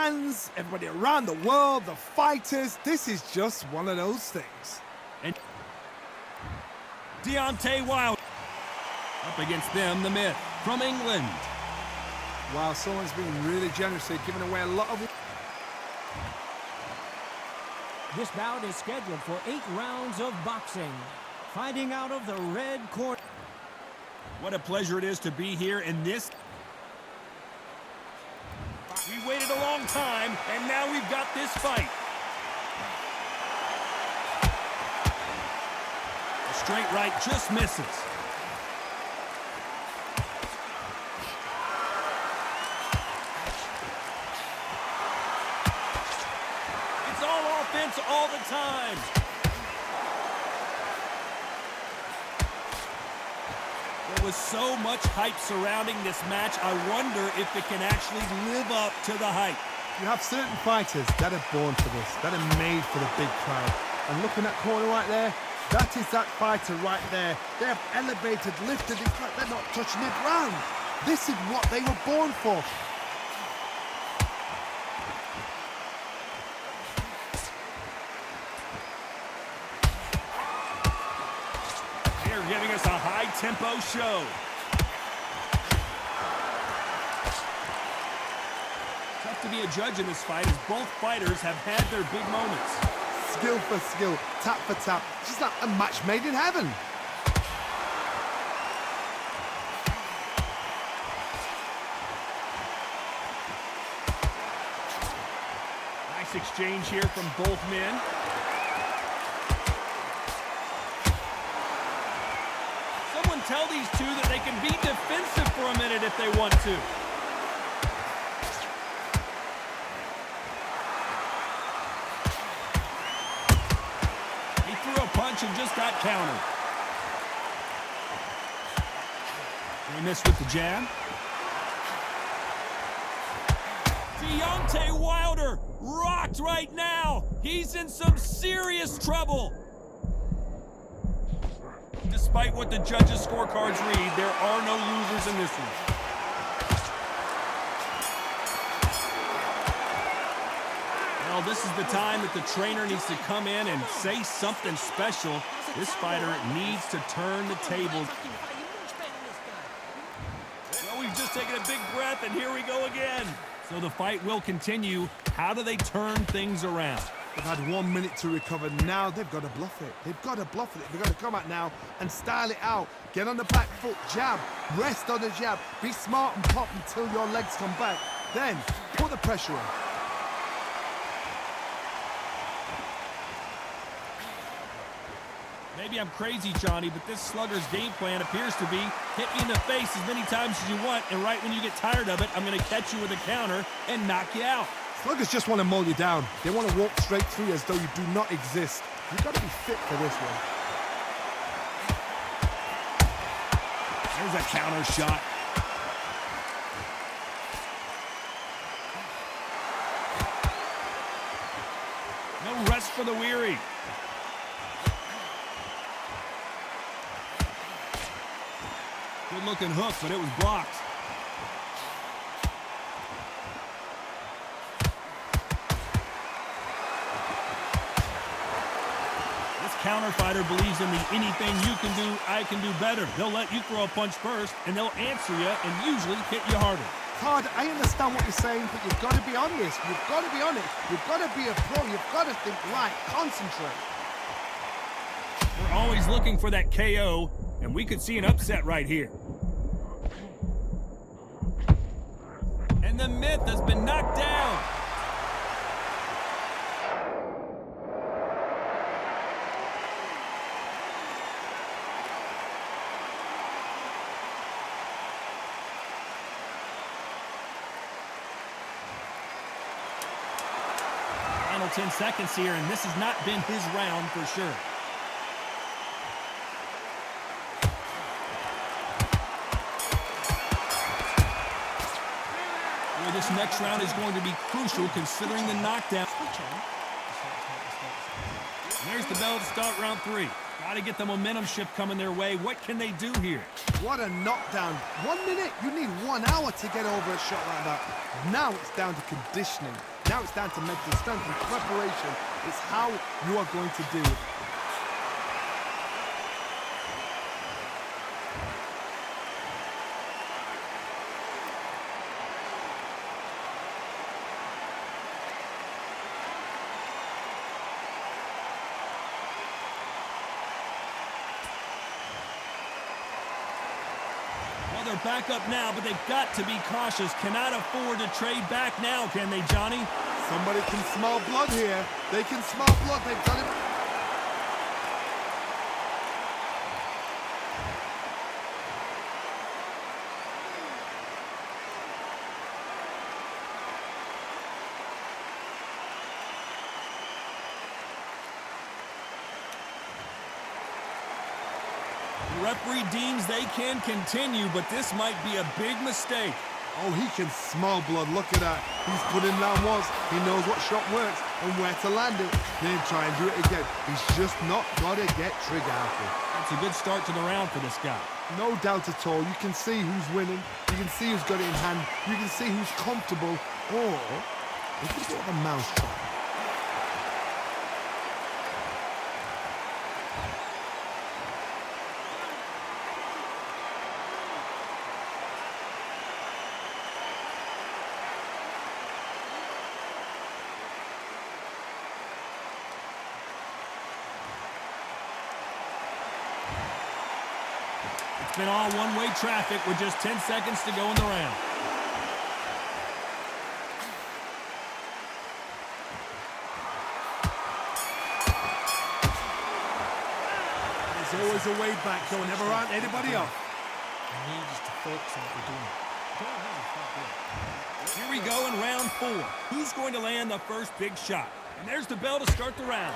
fans, everybody around the world, the fighters. This is just one of those things. And Deontay Wilder up against them, the Myth from England. Wow, someone's been really generous here, giving away a lot of... This bout is scheduled for 8 rounds of boxing. Fighting out of the red corner. What a pleasure it is to be here in this. We waited a long time, and now we've got this fight. A straight right just misses. It's all offense all the time. There was so much hype surrounding this match, I wonder if it can actually live up to the hype. You have certain fighters that are born for this, that are made for the big crowd. And look in that corner right there, that is that fighter right there. They have elevated, lifted, it's like they're not touching the ground. This is what they were born for. Giving us a high-tempo show. Tough to be a judge in this fight as both fighters have had their big moments. Skill for skill, tap for tap. Just like a match made in heaven. Nice exchange here from both men. Tell these two that they can be defensive for a minute if they want to. He threw a punch and just got countered. They missed with the jab. Deontay Wilder rocked right now. He's in some serious trouble. Despite what the judges' scorecards read, there are no losers in this one. Well, this is the time that the trainer needs to come in and say something special. This fighter needs to turn the tables. Well, we've just taken a big breath, and here we go again. So the fight will continue. How do they turn things around? They've had 1 minute to recover. Now they've got to bluff it. They've got to bluff it. They've got to come out now and style it out. Get on the back foot, jab, rest on the jab. Be smart and pop until your legs come back. Then put the pressure on. Maybe I'm crazy, Johnny, but this slugger's game plan appears to be hit me in the face as many times as you want, and right when you get tired of it, I'm going to catch you with a counter and knock you out. Sluggers just want to mull you down. They want to walk straight through you as though you do not exist. You've got to be fit for this one. There's a counter shot. No rest for the weary. Good-looking hook, but it was blocked. Counter fighter believes in the anything you can do, I can do better. They'll let you throw a punch first, and they'll answer you and usually hit you harder. Todd, I understand what you're saying, but you've got to be honest. You've got to be honest. You've got to be a pro. You've got to think right. Concentrate. We're always looking for that KO, and we could see an upset right here. And the Myth has been knocked down. Final 10 seconds here, and this has not been his round for sure. Well, this next round is going to be crucial considering the knockdown. There's the bell to start round 3. Got to get the momentum shift coming their way. What can they do here? What a knockdown. 1 minute, you need 1 hour to get over a shot like that. Now it's down to conditioning. Now it's down to mental strength and preparation. It's how you are going to do it. Well, they're back up now, but they've got to be cautious. Cannot afford to trade back now, can they, Johnny? Somebody can smell blood here. They can smell blood. They've done it. The referee deems they can continue, but this might be a big mistake. Oh, he can smell blood. Look at that. He's put in down once. He knows what shot works and where to land it. Then try and do it again. He's just not got to get trigger happy. That's a good start to the round for this guy. No doubt at all. You can see who's winning. You can see who's got it in hand. You can see who's comfortable. Or it's a bit of a mousetrap. It's been all one-way traffic with just 10 seconds to go in the round. There's always a way back. Don't ever run anybody off. I need us to focus on what we're doing. Don't have a fuck Here we go in round 4. Who's going to land the first big shot? And there's the bell to start the round.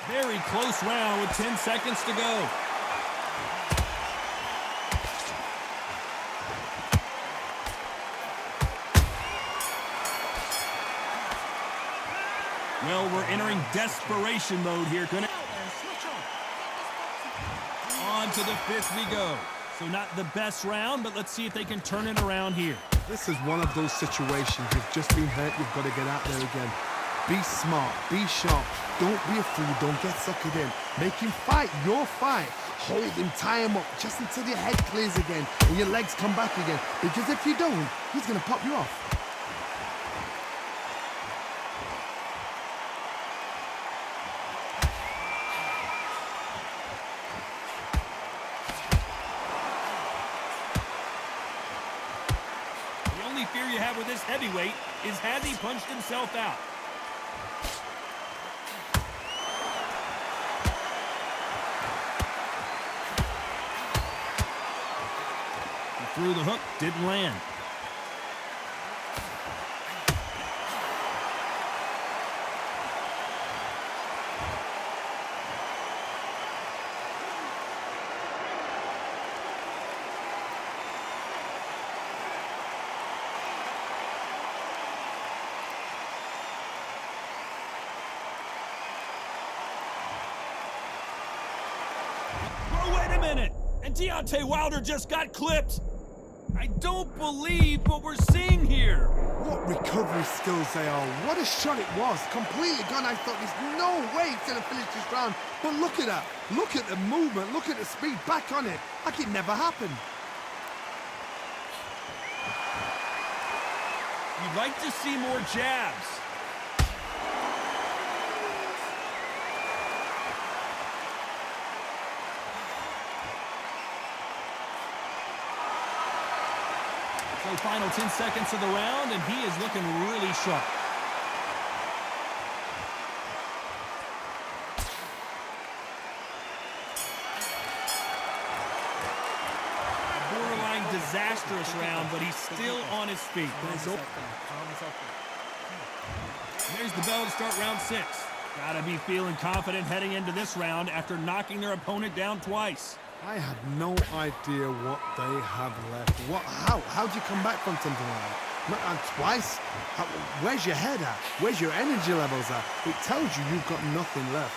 Very close round with 10 seconds to go. Well, we're entering desperation mode here. On to the 5th we go. So not the best round, but let's see if they can turn it around here. This is one of those situations. You've just been hurt. You've got to get out there again. Be smart. Be sharp. Don't be a fool. Don't get suckered in. Make him fight your fight. Hold him, tie him up just until your head clears again and your legs come back again. Because if you don't, he's going to pop you off. The only fear you have with this heavyweight is has he punched himself out? Through the hook, didn't land. Oh, wait a minute. And Deontay Wilder just got clipped. I don't believe what we're seeing here. What recovery skills they are. What a shot it was. Completely gone. I thought there's no way he's going to finish this round. But look at that. Look at the movement. Look at the speed. Back on it. Like it never happened. You'd like to see more jabs. So final 10 seconds of the round, and he is looking really sharp. A borderline disastrous round, but he's still on his feet. There's the bell to start round 6. Gotta be feeling confident heading into this round after knocking their opponent down twice. I have no idea what they have left. How do you come back from something like that? Not twice? Where's your head at? Where's your energy levels at? It tells you you've got nothing left.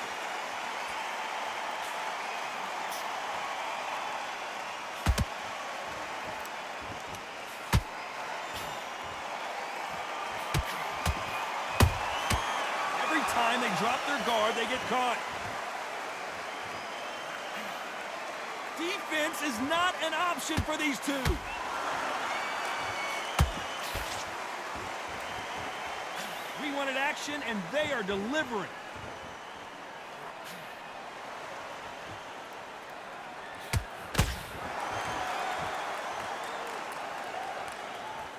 Every time they drop their guard, they get caught. Defense is not an option for these two. We wanted action, and they are delivering.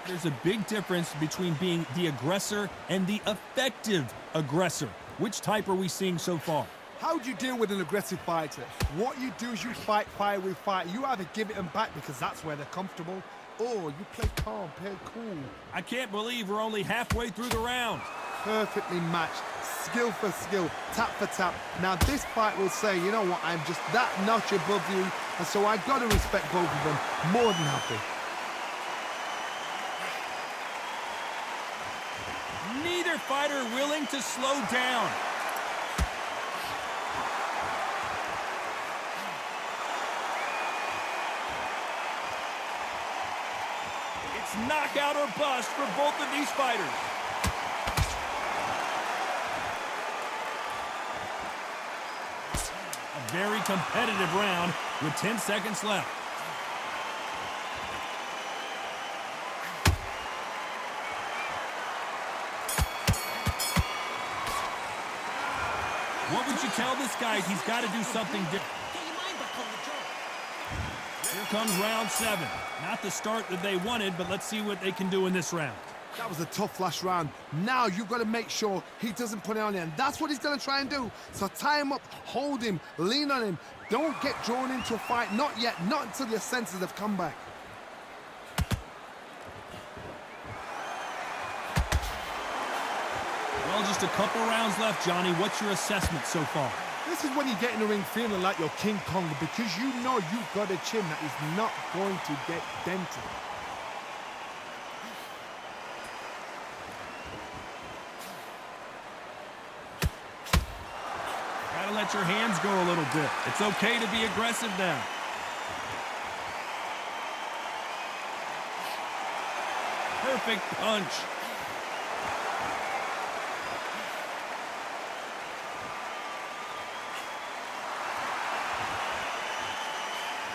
There's a big difference between being the aggressor and the effective aggressor. Which type are we seeing so far? How do you deal with an aggressive fighter? What you do is you fight fire with fire. You either give it them back because that's where they're comfortable, or you play calm, play cool. I can't believe we're only halfway through the round. Perfectly matched, skill for skill, tap for tap. Now this fight will say, you know what, I'm just that notch above you, and so I've got to respect both of them more than happy. Neither fighter willing to slow down. Knockout or bust for both of these fighters. A very competitive round with 10 seconds left. What would you tell this guy? He's got to do something different. Here comes round 7. Not the start that they wanted, but let's see what they can do in this round. That was a tough last round. Now you've got to make sure he doesn't put it on you, and that's what he's going to try and do. So tie him up, hold him, lean on him. Don't get drawn into a fight. Not yet. Not until your senses have come back. Well, just a couple rounds left, Johnny. What's your assessment so far? This is when you get in the ring feeling like you're King Kong, because you know you've got a chin that is not going to get dented. Gotta let your hands go a little bit. It's okay to be aggressive now. Perfect punch.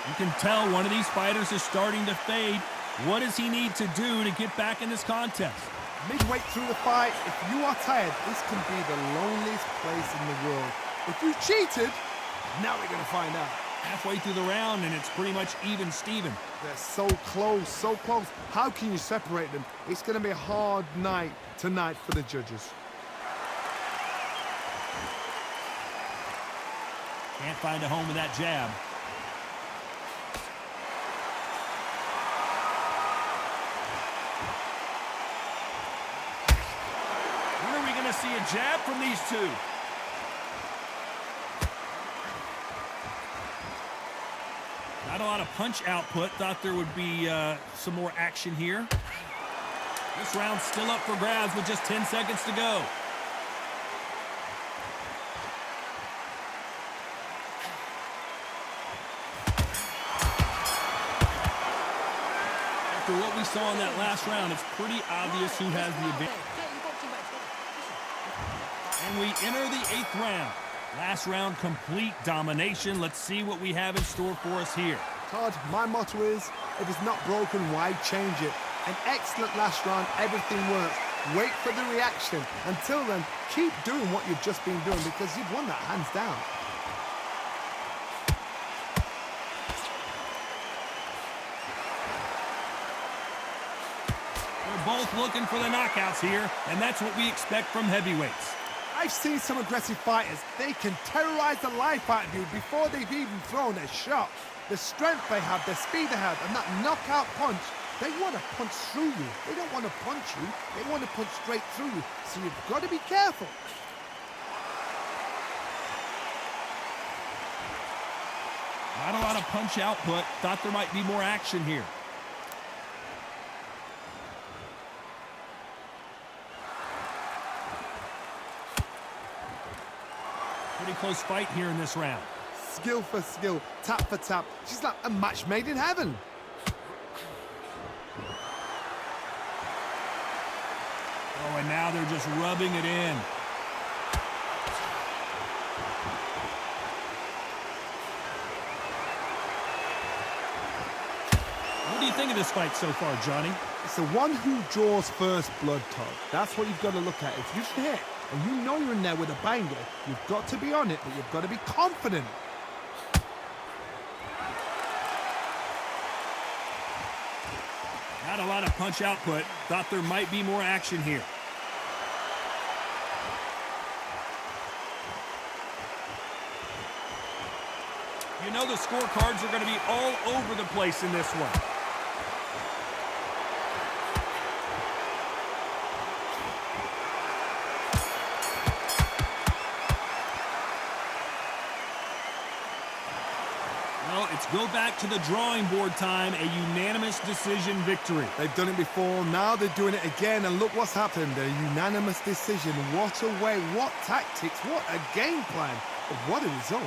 You can tell one of these fighters is starting to fade. What does he need to do to get back in this contest? Midway through the fight, if you are tired, this can be the loneliest place in the world. If you cheated, now we're going to find out. Halfway through the round, and it's pretty much even Steven. They're so close, so close. How can you separate them? It's going to be a hard night tonight for the judges. Can't find a home with that jab. When are we going to see a jab from these two? Not a lot of punch output. Thought there would be some more action here. This round's still up for grabs with just 10 seconds to go. After what we saw in that last round, it's pretty obvious who has the advantage. And we enter the 8th round. Last round, complete domination. Let's see what we have in store for us here. Todd, my motto is, if it's not broken, why change it? An excellent last round, everything works. Wait for the reaction. Until then, keep doing what you've just been doing because you've won that hands down. We're both looking for the knockouts here, and that's what we expect from heavyweights. I've seen some aggressive fighters. They can terrorize the life out of you before they've even thrown a shot. The strength they have, the speed they have, and that knockout punch, they want to punch through you. They don't want to punch you. They want to punch straight through you. So you've got to be careful. Not a lot of punch output. Thought there might be more action here. Pretty close fight here in this round. Skill for skill, tap for tap. She's like a match made in heaven. Oh, and now they're just rubbing it in. What do you think of this fight so far, Johnny? It's the one who draws first blood, Todd. That's what you've got to look at. If you hit and you know you're in there with a banger, you've got to be on it, but you've got to be confident. Not a lot of punch output. Thought there might be more action here. You know the scorecards are going to be all over the place in this one. Well, it's go back to the drawing board time, a unanimous decision victory. They've done it before, now they're doing it again, and look what's happened. A unanimous decision. What a way, what tactics, what a game plan. What a result.